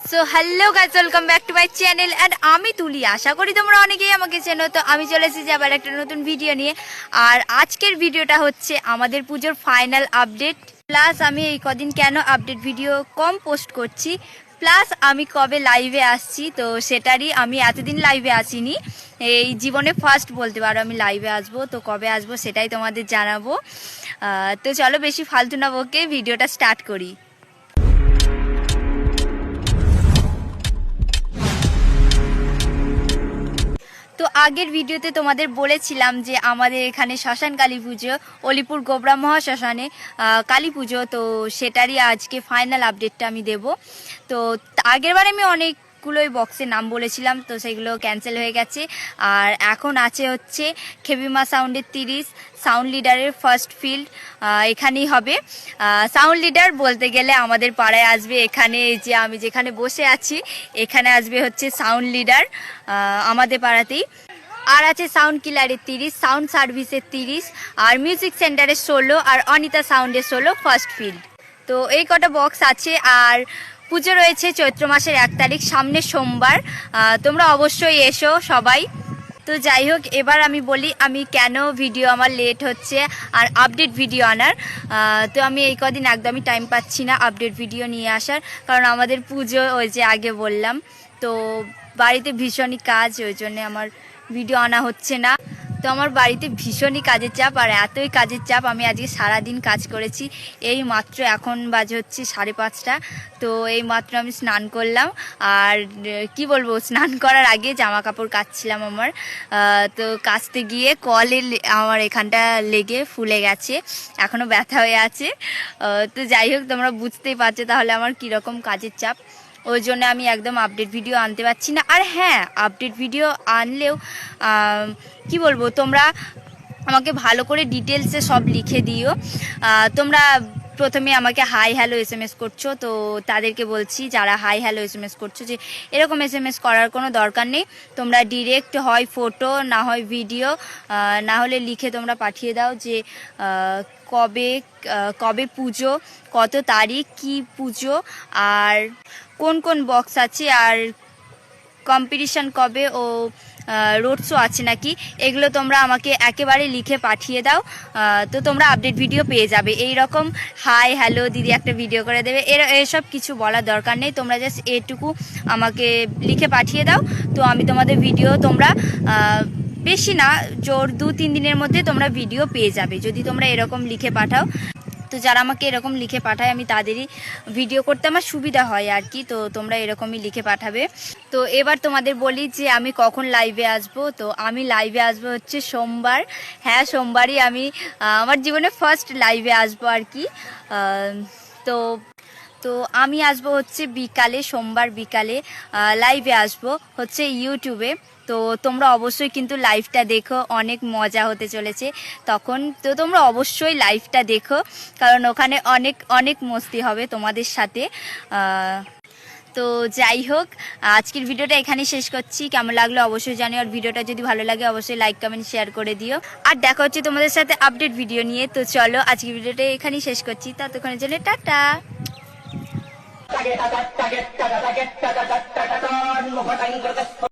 So hello guys, welcome back to my channel and আমি তুলি। আশা করি তোমরা অনেকেই আমাকে চেনো। তো আমি চলে এসেছি আবার একটা নতুন ভিডিও নিয়ে। আর আজকের ভিডিওটা হচ্ছে আমাদের পুজোর ফাইনাল আপডেট, প্লাস আমি এই কদিন কেন আপডেট ভিডিও কম পোস্ট করছি, প্লাস আমি কবে লাইভে আসছি। তো সেটারই, আমি এতদিন লাইভে আসিনি, এই জীবনে ফার্স্ট বলতে পারো আমি লাইভে আসবো। তো কবে আসবো সেটাই তোমাদের জানাবো। তো চলো বেশি ফালতু না বকে ভিডিওটা স্টার্ট করি। তো আগের ভিডিওতে তোমাদের বলেছিলাম যে আমাদের এখানে শ্মশান কালী পুজো, অলিপুর গোবরা মহাশ্মশানে কালী পুজো। তো সেটারই আজকে ফাইনাল আপডেটটা আমি দেব। তো আগের বার আমি অনেকগুলোই বক্সের নাম বলেছিলাম, তো সেগুলো ক্যান্সেল হয়ে গেছে। আর এখন আছে হচ্ছে খেবিমা সাউন্ডের 30 সাউন্ড লিডারের ফার্স্ট ফিল্ড এখানেই হবে। সাউন্ড লিডার বলতে গেলে আমাদের পাড়ায় আসবে, এখানে যে আমি যেখানে বসে আছি এখানে আসবে হচ্ছে সাউন্ড লিডার আমাদের পাড়াতেই। আর আছে সাউন্ড কিলারের 30, সাউন্ড সার্ভিসের 30, আর মিউজিক সেন্টারের 16, আর অনিতা সাউন্ডের 16 ফার্স্ট ফিল্ড। তো এই কটা বক্স আছে। আর পুজো রয়েছে চৈত্র মাসের 1 তারিখ, সামনের সোমবার। তোমরা অবশ্যই এসো সবাই। তো যাই হোক, এবার আমি বলি আমি কেন ভিডিও আমার লেট হচ্ছে আর আপডেট ভিডিও আনার। তো আমি এই কদিন একদমই টাইম পাচ্ছি না আপডেট ভিডিও নিয়ে আসার, কারণ আমাদের পুজো ওই যে আগে বললাম, তো বাড়িতে ভীষণই কাজ, ওই জন্যে আমার ভিডিও আনা হচ্ছে না। তো আমার বাড়িতে ভীষণই কাজের চাপ, আর এতই কাজের চাপ আমি আজকে সারাদিন কাজ করেছি। এই মাত্র এখন বাজে হচ্ছে 5:30। তো এই মাত্র আমি স্নান করলাম, আর কি বলবো, স্নান করার আগে জামা কাপড় কাচছিলাম আমার। তো কাচতে গিয়ে কলে আমার এখানটা লেগে ফুলে গেছে, এখনও ব্যথা হয়ে আছে। তো যাই হোক, তোমরা বুঝতেই পারছো তাহলে আমার কীরকম কাজের চাপ। ওই জন্য আমি একদম আপডেট ভিডিও আনতে পারছি না। আর হ্যাঁ, আপডেট ভিডিও আনলেও কি বলবো, তোমরা আমাকে ভালো করে ডিটেলসে সব লিখে দিও। তোমরা প্রথমে আমাকে হাই হ্যালো SMS করছো, তো তাদেরকে বলছি যারা হাই হ্যালো SMS করছো যে এরকম SMS করার কোনো দরকার নেই। তোমরা ডিরেক্ট হয় ফটো, না হয় ভিডিও, না হলে লিখে তোমরা পাঠিয়ে দাও যে কবে কবে পুজো, কত তারিখ, কি পুজো, আর কোন কোন বক্স আছে, আর কম্পিটিশান কবে, ও রোড শো আছে নাকি, এগুলো তোমরা আমাকে একেবারে লিখে পাঠিয়ে দাও। তো তোমরা আপডেট ভিডিও পেয়ে যাবে। এই রকম হাই হ্যালো দিদি একটা ভিডিও করে দেবে, এসব কিছু বলার দরকার নেই। তোমরা জাস্ট এটুকু আমাকে লিখে পাঠিয়ে দাও, তো আমি তোমাদের ভিডিও, তোমরা বেশি না, জোর 2-3 দিনের মধ্যে তোমরা ভিডিও পেয়ে যাবে যদি তোমরা এরকম লিখে পাঠাও। তো যারা আমাকে এরকম লিখে পাঠায় আমি তাদেরই ভিডিও করতে আমার সুবিধা হয় আর কি। তো তোমরা এরকমই লিখে পাঠাবে। তো এবার তোমাদের বলি যে আমি কখন লাইভে আসব। তো আমি লাইভে আসবো হচ্ছে সোমবার। হ্যাঁ, সোমবারই আমি আমার জীবনে ফার্স্ট লাইভে আসবো আর কি। তো তো আমি আসবো হচ্ছে বিকালে, সোমবার বিকালে লাইভে আসবো হচ্ছে ইউটিউবে। তো তোমরা অবশ্যই কিন্তু লাইভটা দেখো, অনেক মজা হতে চলেছে তখন। তো তোমরা অবশ্যই লাইভটা দেখো, কারণ ওখানে অনেক অনেক মস্তি হবে তোমাদের সাথে। তো যাই হোক, আজকের ভিডিওটা এখানেই শেষ করছি। কেমন লাগলো অবশ্যই জানিও, আর ভিডিওটা যদি ভালো লাগে অবশ্যই লাইক কমেন্ট শেয়ার করে দিও। আর দেখা হচ্ছে তোমাদের সাথে আপডেট ভিডিও নিয়ে। তো চলো আজকের ভিডিওটা এখানেই শেষ করছি, ততক্ষণের জন্য টাটা।